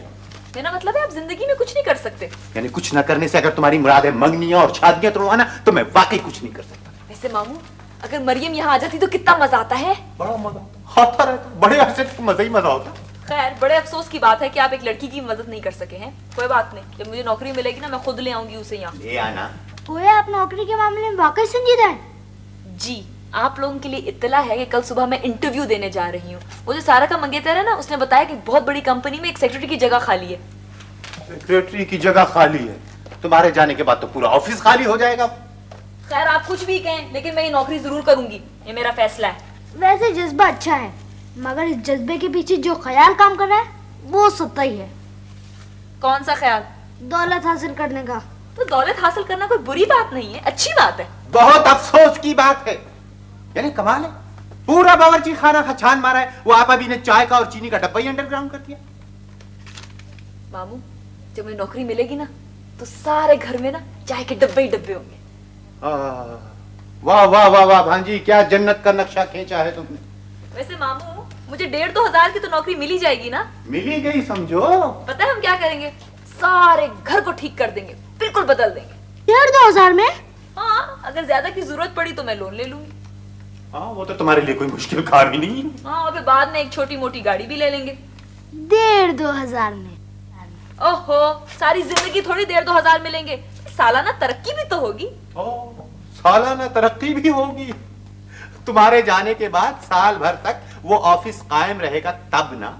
[SPEAKER 6] मेरा मतलब है आप जिंदगी में कुछ नहीं कर सकते।
[SPEAKER 8] यानी कुछ ना करने से अगर तुम्हारी मुराद है मंगनियां और शादियां तोड़वाना, तो मैं वाकई कुछ नहीं कर सकता।
[SPEAKER 6] वैसे मामू, अगर मरियम यहाँ आ जाती तो कितना मजा आता है।
[SPEAKER 8] बड़ा मजा आता रहता, बड़े अरसे तक मजा ही मजा होता।
[SPEAKER 6] खैर, बड़े अफसोस की बात है कि आप एक लड़की की मदद नहीं कर सके हैं। कोई बात नहीं, जब मुझे नौकरी मिलेगी ना, मैं खुद ले आऊंगी उसे यहाँ।
[SPEAKER 8] ले आना।
[SPEAKER 7] ओए, आप नौकरी के मामले में वाकई संजीदा है?
[SPEAKER 6] जी, आप लोगों के लिए इत्तला है कि कल सुबह मैं इंटरव्यू देने जा रही हूँ। वो जो सारा का मंगेतर है ना, उसने बताया कि बहुत बड़ी कंपनी में एक सेक्रेटरी की जगह खाली है।
[SPEAKER 8] सेक्रेटरी की जगह खाली है? तुम्हारे जाने के बाद तो पूरा ऑफिस खाली हो जाएगा।
[SPEAKER 6] खैर, आप कुछ भी कहें, लेकिन मैं ये नौकरी जरूर करूंगी, ये मेरा फैसला है।
[SPEAKER 7] वैसे जज्बा अच्छा है, मगर इस जज्बे के पीछे जो ख्याल काम कर रहा है वो सत्ताई है।
[SPEAKER 6] कौन सा ख्याल?
[SPEAKER 7] दौलत हासिल करने का।
[SPEAKER 6] तो दौलत हासिल करना कोई बुरी बात नहीं है, अच्छी बात है।
[SPEAKER 8] बहुत अफसोस की बात है। यानी कमाल है, पूरा बावर्ची खाना छान मारा है। वो आप अभी ने चाय का और चीनी का डब्बा ही अंडरग्राउंड कर दिया।
[SPEAKER 6] मामू, जब मुझे नौकरी मिलेगी ना, तो सारे घर में ना चाय के डब्बे ही डब्बे होंगे।
[SPEAKER 8] वाह वाह वाह वाह भांजी, क्या जन्नत का नक्शा खींचा है तुमने।
[SPEAKER 6] वैसे मामू, मुझे 1,500-2 हजार की तो नौकरी मिल ही जाएगी ना?
[SPEAKER 8] मिली गई समझो।
[SPEAKER 6] पता है हम क्या करेंगे? सारे घर को ठीक कर देंगे, बिल्कुल बदल देंगे।
[SPEAKER 7] 1,500-2 हजार में?
[SPEAKER 6] हाँ,
[SPEAKER 13] अगर ज्यादा की जरूरत पड़ी तो मैं लोन ले लूंगी।
[SPEAKER 8] हाँ वो तो तुम्हारे लिए कोई मुश्किल काम ही नहीं।
[SPEAKER 13] हाँ, और फिर बाद में एक छोटी मोटी गाड़ी भी ले लेंगे।
[SPEAKER 7] 1,500-2,000 में।
[SPEAKER 13] ओहो, सारी जिंदगी थोड़ी 1,500 मिलेंगे, सालाना तरक्की भी तो होगी।
[SPEAKER 8] सालाना तरक्की भी होगी। तुम्हारे जाने के बाद साल भर तक वो ऑफिस कायम रहेगा तब ना।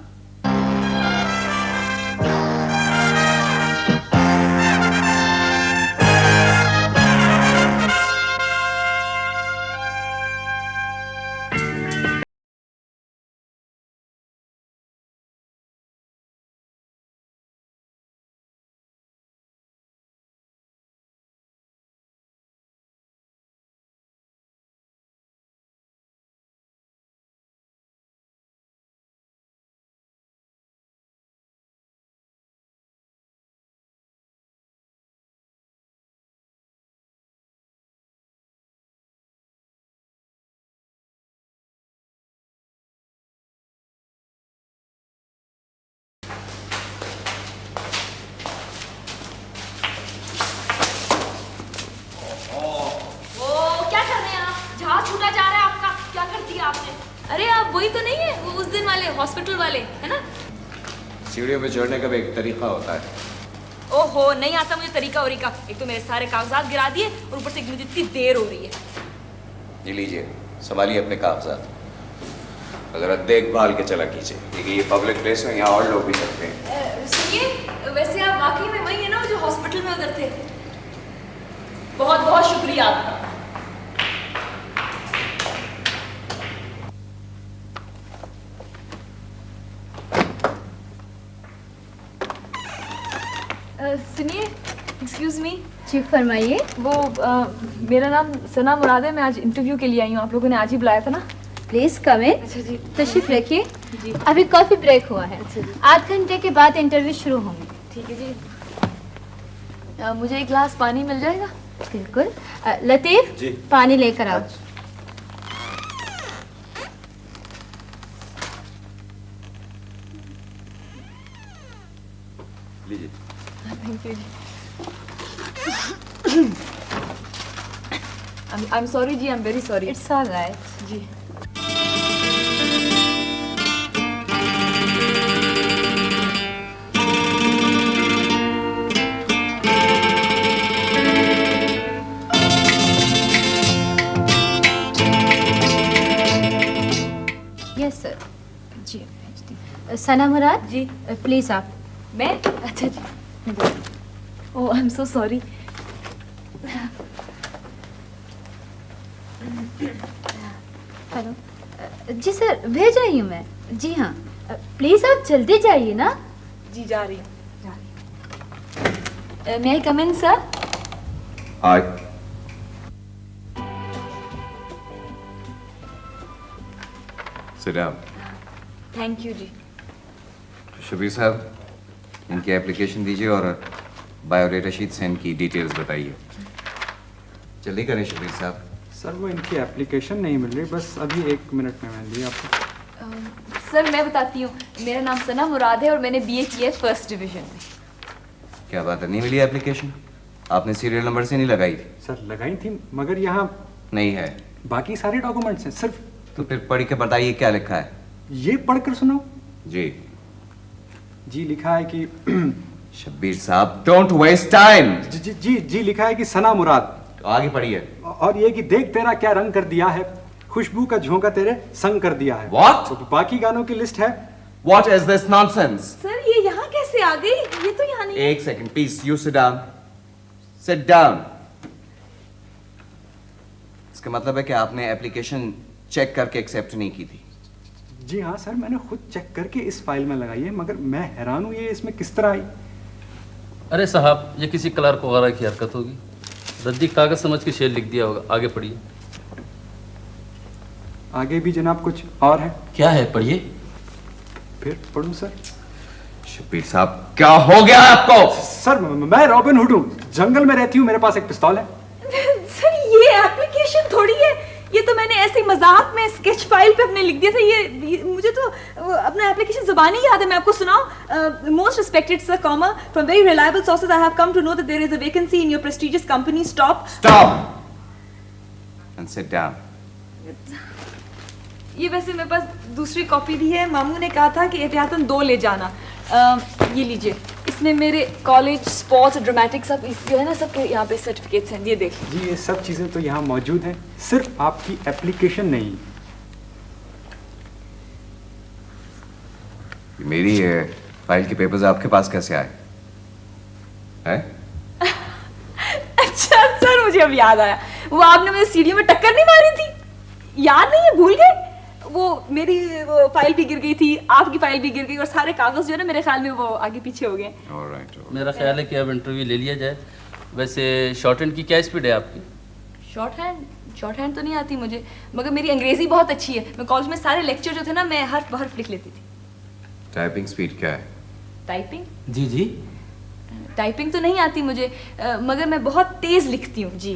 [SPEAKER 13] अरे आप वही तो नहीं है, वो उस दिन वाले हॉस्पिटल वाले, है ना?
[SPEAKER 14] सीढ़ियों पे चढ़ने का भी एक तरीका होता है।
[SPEAKER 13] ओहो, नहीं आता मुझे तरीका वरीका। एक तो मेरे सारे कागजात गिरा दिए और ऊपर से मुझे इतनी देर हो रही है।
[SPEAKER 14] ये लीजिए, संभालिए अपने कागजात, जरा देखभाल के चला कीजिए, क्योंकि ये पब्लिक प्लेस है, यहाँ और लोग भी सकते हैं।
[SPEAKER 13] सुनिए, वैसे आप वाकई में वही है ना जो हॉस्पिटल में उधर थे? बहुत बहुत शुक्रिया आपका। सुनिए, एक्सक्यूज मी।
[SPEAKER 10] जी फरमाइए।
[SPEAKER 13] वो मेरा नाम सना मुराद है, मैं आज इंटरव्यू के लिए आई हूँ, आप लोगों ने आज ही बुलाया था ना?
[SPEAKER 10] प्लीज कम इन।
[SPEAKER 13] अच्छा जी।
[SPEAKER 10] तशरीफ रखिए।
[SPEAKER 13] जी।
[SPEAKER 10] अभी कॉफी ब्रेक हुआ है।
[SPEAKER 13] अच्छा जी।
[SPEAKER 10] 8 घंटे के बाद इंटरव्यू शुरू होंगे।
[SPEAKER 13] ठीक है जी। मुझे एक गिलास पानी मिल जाएगा?
[SPEAKER 10] बिल्कुल। लतीफ
[SPEAKER 14] जी।
[SPEAKER 10] पानी लेकर आओ।
[SPEAKER 14] लीजिए।
[SPEAKER 13] थैंक यू जी। I'm sorry जी, I'm very sorry.
[SPEAKER 10] It's all right.
[SPEAKER 13] जी।
[SPEAKER 10] Yes sir. जी सना मुराद
[SPEAKER 13] जी।
[SPEAKER 10] प्लीज आप।
[SPEAKER 13] मैं? अच्छा जी। Oh, I am so sorry.
[SPEAKER 10] Hello. जी सर, भेज रही हूँ मैं। जी हाँ, प्लीज आप जल्दी जाइए ना।
[SPEAKER 13] जी जा रही हूँ। May I come in sir?
[SPEAKER 14] Hi. Sit down.
[SPEAKER 13] Thank you जी।
[SPEAKER 14] शबीर साहब, इनकी एप्लीकेशन दीजिए और बायोडेटा शीट से इनकी डिटेल्स बताइए। जल्दी करें शबीर साहब।
[SPEAKER 15] सर वो इनकी एप्लीकेशन नहीं मिल रही, बस अभी 1 मिनट में मैं दी आपको।
[SPEAKER 13] सर मैं बताती हूँ, मेरा नाम सना मुराद है और मैंने बीए किया है 1st डिवीजन में।
[SPEAKER 14] क्या बात है, नहीं मिली एप्लीकेशन? आपने सीरियल नंबर से नहीं लगाई थी?
[SPEAKER 15] सर लगाई थी, मगर यहाँ
[SPEAKER 14] नहीं है।
[SPEAKER 15] बाकी सारे डॉक्यूमेंट्स हैं सिर्फ।
[SPEAKER 14] तो फिर पढ़ के बताइए क्या लिखा है।
[SPEAKER 15] ये पढ़कर सुनाओ।
[SPEAKER 14] जी।
[SPEAKER 15] जी लिखा है कि
[SPEAKER 14] शब्बीर साहब, डोंट वेस्ट टाइम।
[SPEAKER 15] जी लिखा है कि सना मुराद।
[SPEAKER 14] तो आगे पढ़िए।
[SPEAKER 15] और ये कि देख तेरा क्या रंग कर दिया है, खुशबू का झोंका तेरे संग कर दिया है।
[SPEAKER 14] What?
[SPEAKER 15] तो बाकी गानों की लिस्ट है।
[SPEAKER 14] What is this nonsense?
[SPEAKER 13] Sir ये यहाँ कैसे आ गई? ये तो यहाँ नहीं है।
[SPEAKER 14] एक second please, you sit down. Sit down. इसका मतलब है कि आपने एप्लीकेशन चेक करके एक्सेप्ट नहीं की थी।
[SPEAKER 15] जी हाँ सर, मैंने खुद चेक करके इस फाइल में लगाई है, मगर मैं हैरान हूँ ये इसमें किस तरह आई।
[SPEAKER 16] अरे साहब, ये किसी क्लर्क वगैरह की हरकत होगी। रद्दी कागज समझ के शेर लिख दिया होगा। आगे पढ़िए।
[SPEAKER 15] आगे भी जनाब कुछ और है।
[SPEAKER 16] क्या है, पढ़िए।
[SPEAKER 15] फिर पढ़ूं सर?
[SPEAKER 14] शब्बीर साहब, क्या हो गया आपको?
[SPEAKER 15] सर मैं रॉबिन हुड हूँ, जंगल में रहती हूँ, मेरे पास एक पिस्तौल है।
[SPEAKER 13] सर ये एप्लीकेशन थोड़ी है, ये तो मैंने ऐसे ही मजाक में स्केच फाइल पे अपने लिख दिया था। ये मुझे तो अपना एप्लीकेशन जुबानी याद है, मैं आपको सुनाऊं। Most respected sir, comma from very reliable sources I have come to know that there is a vacancy in your prestigious company. Stop.
[SPEAKER 14] and sit down.
[SPEAKER 13] ये वैसे मेरे पास दूसरी कॉपी भी है। मामू ने कहा था कि एहतियातन 2 ले जाना। ये लीजिए, इसमें मेरे कॉलेज स्पोर्ट्स ड्रामेटिक सब जो है ना, सबके यहाँ पे सर्टिफिकेट्स हैं। ये देख
[SPEAKER 15] जी, ये सब चीज़ें तो यहाँ मौजूद हैं, सिर्फ आपकी एप्लीकेशन नहीं।
[SPEAKER 14] मेरी फाइल के पेपर्स आपके पास कैसे आए हैं?
[SPEAKER 13] अच्छा सर, मुझे अब याद आया, वो आपने मुझे सीढ़ी में टक्कर नहीं मारी थी, याद नहीं है? भूल गए? वो मेरी वो फाइल भी गिर गई थी, आपकी फाइल भी गिर गई, और सारे कागज जो है ना, मेरे ख्याल में वो आगे पीछे हो गए।
[SPEAKER 16] मेरा ख्याल है कि अब इंटरव्यू ले लिया जाए। वैसे शॉर्ट हैंड की क्या स्पीड है आपकी?
[SPEAKER 13] शॉर्ट हैंड तो नहीं आती मुझे, मगर मेरी अंग्रेजी बहुत अच्छी है। मैं कॉलेज में सारे लेक्चर जो थे ना, मैं हर्फ बहर्फ लिख लेती थी।
[SPEAKER 14] टाइपिंग स्पीड क्या है?
[SPEAKER 13] टाइपिंग?
[SPEAKER 16] जी
[SPEAKER 13] टाइपिंग तो नहीं आती मुझे, मगर मैं बहुत तेज लिखती हूँ जी।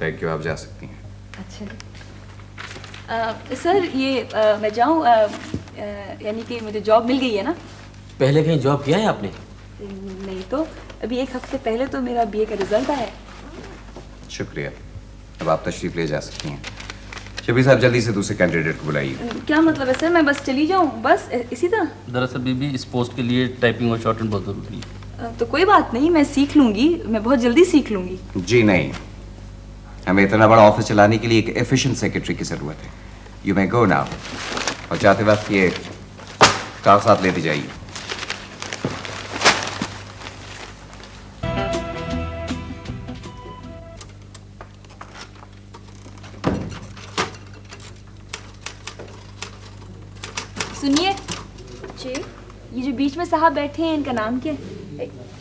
[SPEAKER 14] थैंक यू, आप जा सकती हैं।
[SPEAKER 13] अच्छा सर, ये मैं जाऊँ, यानी कि मुझे जॉब मिल गई है ना?
[SPEAKER 17] पहले कहीं जॉब किया है आपने?
[SPEAKER 13] नहीं तो अभी 1 हफ्ते पहले तो मेरा बीए का रिजल्ट आया है।
[SPEAKER 14] शुक्रिया, अब आप तशरीफ ले जा सकती हैं। शबीर साहब, जल्दी से दूसरे कैंडिडेट को बुलाइए।
[SPEAKER 13] क्या मतलब है सर, मैं बस चली जाऊँ बस इसी तरह?
[SPEAKER 16] दरअसल बीबी, इस पोस्ट के लिए टाइपिंग और शॉर्ट हैंड बहुत जरूरी है।
[SPEAKER 13] तो कोई बात नहीं, मैं सीख लूंगी, मैं बहुत जल्दी सीख लूंगी।
[SPEAKER 14] जी नहीं, हमें इतना बड़ा ऑफिस चलाने के लिए एक एफिशिएंट सेक्रेटरी की जरूरत है। यू मे गो नाउ, और जाते वक्त ये कागजात लेती जाइए।
[SPEAKER 13] सुनिए जी, ये जो बीच में साहब बैठे हैं, इनका नाम क्या है?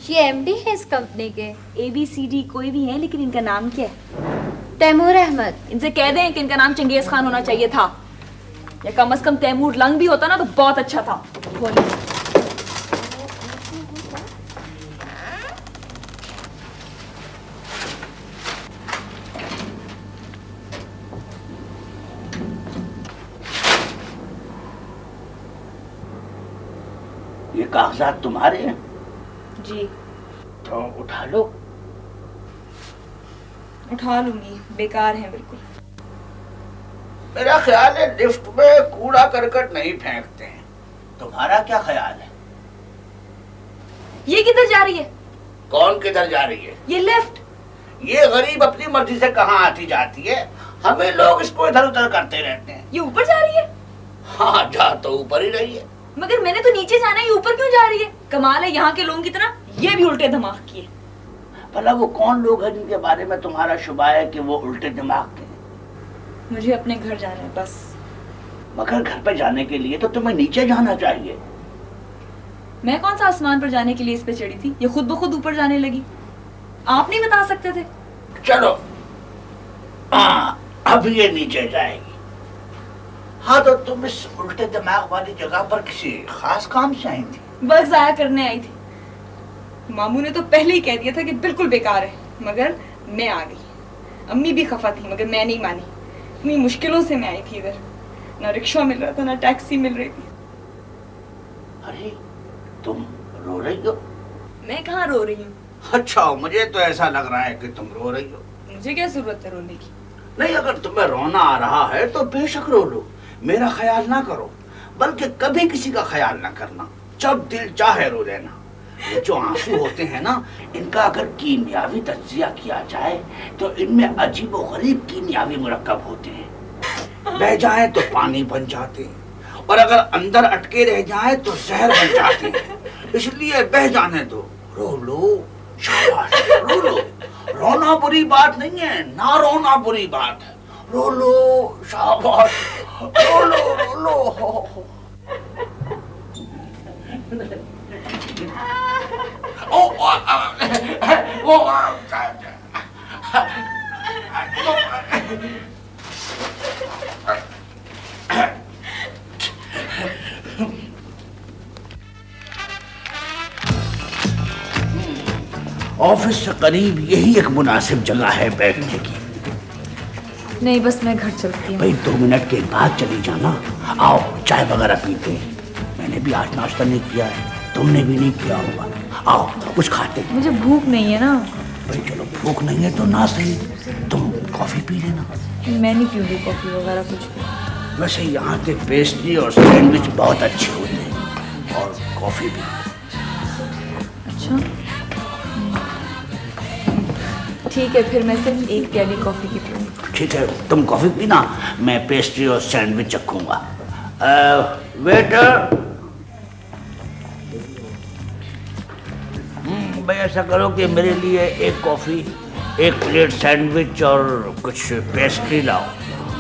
[SPEAKER 10] ये एमडी है इस कंपनी के।
[SPEAKER 13] ABCD कोई भी है, लेकिन इनका नाम क्या है?
[SPEAKER 10] तैमूर अहमद।
[SPEAKER 13] इनसे कह दें कि इनका नाम चंगेज खान होना चाहिए था, या कम से कम तैमूर लंग भी होता ना तो बहुत अच्छा था। बोलिए।
[SPEAKER 18] ये कागजात तुम्हारे हैं?
[SPEAKER 13] जी।
[SPEAKER 18] तो उठा लो।
[SPEAKER 13] उठा लूंगी, बेकार है बिल्कुल।
[SPEAKER 18] मेरा ख्याल है लिफ्ट में कूड़ा करकट नहीं फेंकते हैं, तुम्हारा क्या ख्याल है?
[SPEAKER 13] ये किधर जा रही है?
[SPEAKER 18] कौन किधर जा रही है?
[SPEAKER 13] ये लिफ्ट।
[SPEAKER 18] ये गरीब अपनी मर्जी से कहाँ आती जाती है, हमें लोग इसको इधर उधर करते रहते हैं।
[SPEAKER 13] ये ऊपर जा रही है?
[SPEAKER 18] हाँ, जा तो ऊपर ही रही है।
[SPEAKER 13] मगर मैंने तो नीचे जाना है, ये ऊपर क्यों जा रही है? कमाल है, यहाँ के लोगों की तरह ये भी उल्टे दिमाग की है।
[SPEAKER 18] भला वो कौन लोग हैं जिनके बारे में तुम्हारा शुबा है कि वो उल्टे दिमाग के हैं?
[SPEAKER 13] मुझे अपने घर जाना है बस।
[SPEAKER 18] मगर घर पे जाने के लिए तो तुम्हें नीचे जाना चाहिए।
[SPEAKER 13] मैं कौन सा आसमान पर जाने के लिए इस पे चढ़ी थी, ये खुद ब खुद ऊपर जाने लगी। आप नहीं बता सकते थे?
[SPEAKER 18] चलो, अब ये नीचे जाएगी। हाँ, तो तुम इस उल्टे दिमाग वाली जगह पर किसी खास काम से आई थी?
[SPEAKER 13] वक्त जाया करने आई थी। मामू ने तो पहले ही कह दिया था कि बिल्कुल बेकार है, मगर मैं आ गई। अम्मी भी खफा थी, मगर मैं नहीं मानी। इतनी मुश्किलों से मैं आई थी इधर, ना रिक्शा मिल रहा था, ना टैक्सी मिल रही थी।
[SPEAKER 18] अरे, तुम रो रही हो?
[SPEAKER 13] मैं कहाँ रो रही हूँ?
[SPEAKER 18] अच्छा, मुझे तो ऐसा लग रहा है कि तुम रो रही हो।
[SPEAKER 13] मुझे क्या जरूरत है रोने की?
[SPEAKER 18] नहीं, अगर तुम्हें रोना आ रहा है तो बेशक रो लो, मेरा ख्याल ना करो, बल्कि कभी किसी का ख्याल ना करना, जब दिल चाहे रो लेना। ये जो आंसू होते हैं ना, इनका अगर कीमियावी तज्जिया किया जाए तो इनमें अजीबोगरीब कीमियावी मुरक्कब होते हैं। बह जाए तो पानी बन जाते हैं, और अगर अंदर अटके रह जाए तो जहर बन जाते हैं। इसलिए बह जाने दो, रो लो, शाबाश, रो लो। रोना बुरी बात नहीं है, ना रोना बुरी बात है। रो लो, शाबाश, रो लो, रो लो। ऑफिस से करीब यही एक मुनासिब जगह है बैठने की।
[SPEAKER 13] नहीं, बस मैं घर चलती हूँ।
[SPEAKER 18] भाई 2 मिनट के बाद चली जाना। आओ, चाय वगैरह पीते हैं। मैंने भी आज नाश्ता नहीं किया है, तुमने भी नहीं किया होगा। आओ, कुछ खाते हैं।
[SPEAKER 13] मुझे भूख नहीं है ना।
[SPEAKER 18] भाई चलो, भूख नहीं है तो ना सही, तुम कॉफी पी लेना।
[SPEAKER 10] मैं नहीं पीऊंगी कॉफी वगैरह कुछ भी।
[SPEAKER 18] वैसे यहाँ के पेस्ट्री और सैंडविच बहुत अच्छे होते हैं और कॉफी भी।
[SPEAKER 10] अच्छा ठीक है, फिर मैं सिर्फ एक प्याली कॉफी की पीऊंगी।
[SPEAKER 18] ठीक है, तुम कॉफी पीना, मैं पेस्ट्री और सैंडविच रखूंगा। वेटर, भाई ऐसा करो कि मेरे लिए एक कॉफी, एक प्लेट सैंडविच और कुछ पेस्ट्री लाओ,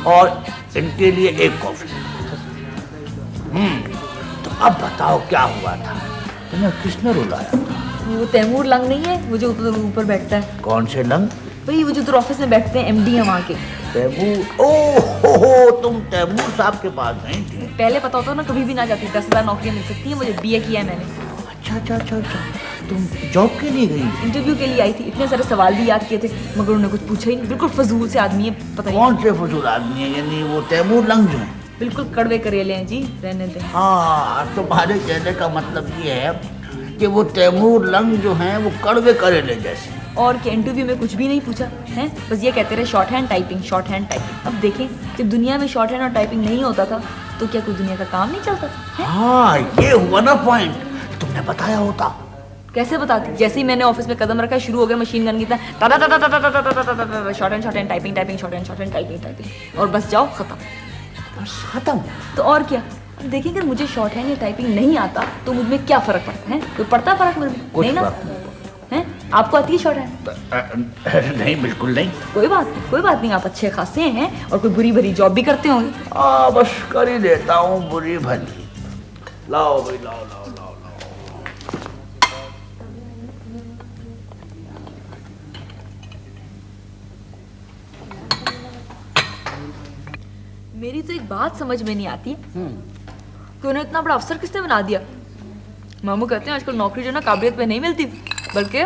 [SPEAKER 18] और इनके लिए एक कॉफी। तो अब बताओ क्या हुआ था, तुम्हें किसने रुलाया?
[SPEAKER 10] वो तैमूर लंग नहीं है, वो जो उधर ऊपर बैठता है।
[SPEAKER 18] कौन से लंग?
[SPEAKER 10] वही वो जो उधर ऑफिस में बैठते हैं, एमडी है वहाँ के।
[SPEAKER 18] तैमूर? ओह, तुम तैमूर साहब के पास गई थी?
[SPEAKER 10] पहले पता होता ना कभी भी ना जाती, 10,000 नौकरियाँ मिल सकती हैं, मुझे बीए किया है मैंने।
[SPEAKER 18] अच्छा, तुम जॉब के लिए गई?
[SPEAKER 10] इंटरव्यू के लिए आई थी, इतने सारे सवाल भी याद किए थे मगर उन्होंने कुछ पूछा ही नहीं। बिल्कुल फजूल से आदमी है, पता नहीं
[SPEAKER 18] कौन से फजूल आदमी है? यानी वो तैमूर लंग जो है?
[SPEAKER 10] बिल्कुल कड़वे करेले हैं जी, रहने दें।
[SPEAKER 18] हाँ, तुम्हारे कहने का मतलब ये है कि वो तैमूर लंग जो हैं वो कड़वे करेले जैसे।
[SPEAKER 10] और क्या, इंटरव्यू में कुछ भी नहीं पूछा है, बस ये कहते रहे short hand typing, short hand typing. अब देखें, जब दुनिया में शॉर्ट हैंड और टाइपिंग नहीं होता था तो क्या कोई दुनिया का काम नहीं चलता था?
[SPEAKER 18] हाँ, ये हुआ ना पॉइंट, तुमने बताया होता।
[SPEAKER 10] कैसे बताती? जैसे ही मैंने ऑफिस में कदम रखा शुरू हो गया मशीन गन की तरह, short hand typing, short hand typing, और बस जाओ खत्म।
[SPEAKER 18] बस खत्म?
[SPEAKER 10] तो और क्या। अब देखें, अगर मुझे शॉर्ट हैंड या टाइपिंग नहीं आता तो मुझ में क्या फर्क पड़ता है? कोई पड़ता फर्क मेरे में? नहीं ना। हैं? आपको आती है शॉर्ट हैंड?
[SPEAKER 18] नहीं, बिल्कुल नहीं।
[SPEAKER 10] कोई बात नहीं, आप अच्छे खासे हैं और कोई बुरी भरी जॉब भी करते होंगे।
[SPEAKER 18] बस कर ही लेता हूँ बुरी भली। लाओ भाई, लाओ।
[SPEAKER 10] मेरी तो एक बात समझ में नहीं आती कि उन्हें इतना बड़ा अफसर किसने बना दिया। मामू कहते हैं आजकल नौकरी जो ना काबिलियत पे नहीं मिलती बल्कि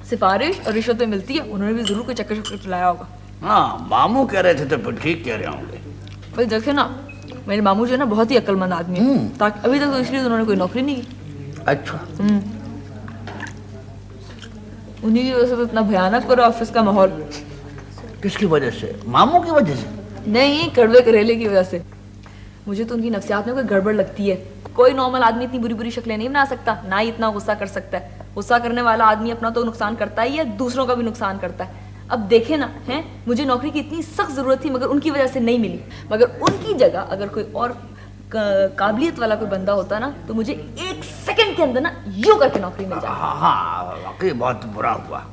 [SPEAKER 10] सिफारिश और रिश्वत पे मिलती है। उन्होंने भी जरूर कोई चक्कर चलाया होगा।
[SPEAKER 18] हाँ, मामू कह रहे थे तो फिर ठीक कह रहे होंगे।
[SPEAKER 10] भाई देखे ना, मेरे मामू जो है ना बहुत ही अक्लमंद आदमी है, ताकि अभी तक तो इसलिए उन्होंने कोई नौकरी नहीं की।
[SPEAKER 18] अच्छा।
[SPEAKER 10] उन्हीं की वजह से तो इतना भयानक पूरा ऑफिस का माहौल।
[SPEAKER 18] किसकी वजह से? मामू की वजह से?
[SPEAKER 10] नहीं, कड़वे करेले की वजह से। मुझे तो उनकी नफ्सियात में कोई गड़बड़ लगती है। कोई नॉर्मल आदमी इतनी बुरी बुरी शक्लें नहीं बना सकता, ना ही इतना गुस्सा कर सकता है। गुस्सा करने वाला आदमी अपना तो नुकसान करता ही है, दूसरों का भी नुकसान करता है। अब देखे ना, हैं, मुझे नौकरी की इतनी सख्त जरूरत थी मगर उनकी वजह से नहीं मिली। मगर उनकी जगह अगर कोई और काबिलियत वाला कोई बंदा होता ना तो मुझे 1 सेकंड के अंदर ना यूं करके नौकरी मिल जाती।
[SPEAKER 18] हाँ, वाकई बहुत बुरा हुआ।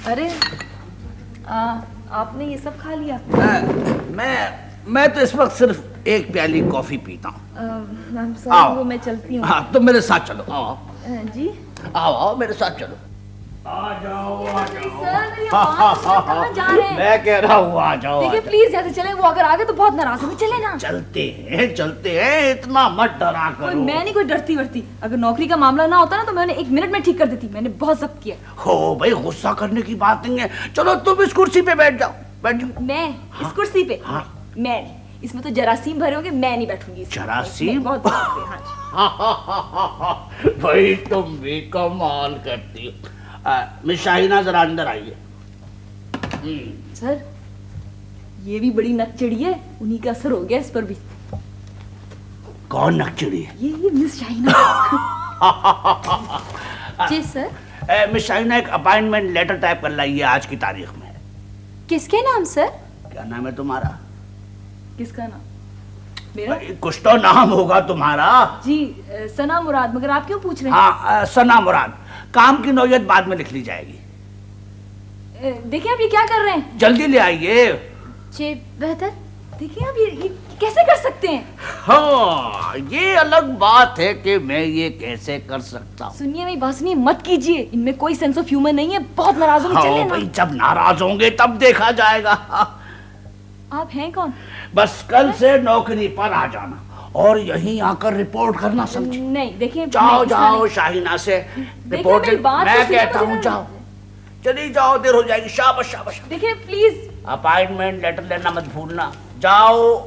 [SPEAKER 10] अरे आपने ये सब खा लिया?
[SPEAKER 18] मैं तो इस वक्त सिर्फ एक प्याली कॉफी पीता हूँ।
[SPEAKER 10] वो मैं चलती हूँ।
[SPEAKER 18] हाँ, तुम मेरे साथ चलो। आओ
[SPEAKER 10] जी,
[SPEAKER 18] आओ मेरे साथ चलो।
[SPEAKER 10] आ जाओ। कहाँ जा रहे हैं?
[SPEAKER 18] मैं कह रहा हूँ आ जाओ।
[SPEAKER 10] देखिए प्लीज जैसे चले, वो अगर आगे तो बहुत नाराज होंगे। चले ना।
[SPEAKER 18] चलते हैं, इतना मत डरा करो।
[SPEAKER 10] मैं नहीं कोई डरती वरती। अगर नौकरी का मामला ना होता ना तो मैं उन्हें 1 मिनट में ठीक कर देती। मैंने बहुत जब्त किया।
[SPEAKER 18] हो भाई, गुस्सा करने की बात नहीं है। चलो तुम इस कुर्सी पे बैठ जाओ।
[SPEAKER 10] मैं इस कुर्सी पे? मैं इसमें तो जरासीम भरे होंगे, मैं नहीं बैठूंगी।
[SPEAKER 18] जरासीम?
[SPEAKER 10] बहुत
[SPEAKER 18] भाई तुम भी कमाल करती हो। मिस शाहीना जरा अंदर आइए।
[SPEAKER 10] सर, ये भी बड़ी नकचड़ी है, उन्हीं का असर हो गया इस पर भी।
[SPEAKER 18] कौन नकचड़ी है?
[SPEAKER 10] ये मिस शाहीना। जी सर।
[SPEAKER 18] मिस शाहीना, एक अपॉइंटमेंट लेटर टाइप कर लाइए आज की तारीख में।
[SPEAKER 10] किसके नाम सर?
[SPEAKER 18] क्या नाम है तुम्हारा?
[SPEAKER 10] किसका नाम? मेरा?
[SPEAKER 18] कुछ तो नाम होगा तुम्हारा।
[SPEAKER 10] जी, सना मुराद। मगर आप क्यों पूछ रहे हैं?
[SPEAKER 18] हाँ, सना मुराद। काम की नौयत बाद में लिख ली जाएगी।
[SPEAKER 10] देखिए आप ये क्या कर रहे हैं?
[SPEAKER 18] जल्दी ले आइए।
[SPEAKER 10] जी बेहतर। देखिए आप ये कैसे कर सकते हैं?
[SPEAKER 18] हाँ, ये अलग बात है कि मैं ये कैसे कर सकता हूँ।
[SPEAKER 10] सुनिए मेरी बात सुनिए, मत कीजिए। इनमें कोई सेंस ऑफ ह्यूमर नहीं है। बहुत नाराज होंगे। चलिए ना।
[SPEAKER 18] भाई, जब नाराज होंगे तब देखा जाएगा।
[SPEAKER 10] आप हैं कौन?
[SPEAKER 18] बस कल से नौकरी पर आ जाना और यहीं आकर रिपोर्ट करना, समझे?
[SPEAKER 10] नहीं, देखिए
[SPEAKER 18] जाओ शाहीना से रिपोर्ट। मैं कहता हूँ जाओ, चली जाओ, देर हो जाएगी। शाबाश।
[SPEAKER 10] देखिए प्लीज,
[SPEAKER 18] अपॉइंटमेंट लेटर लेना मत भूलना। जाओ।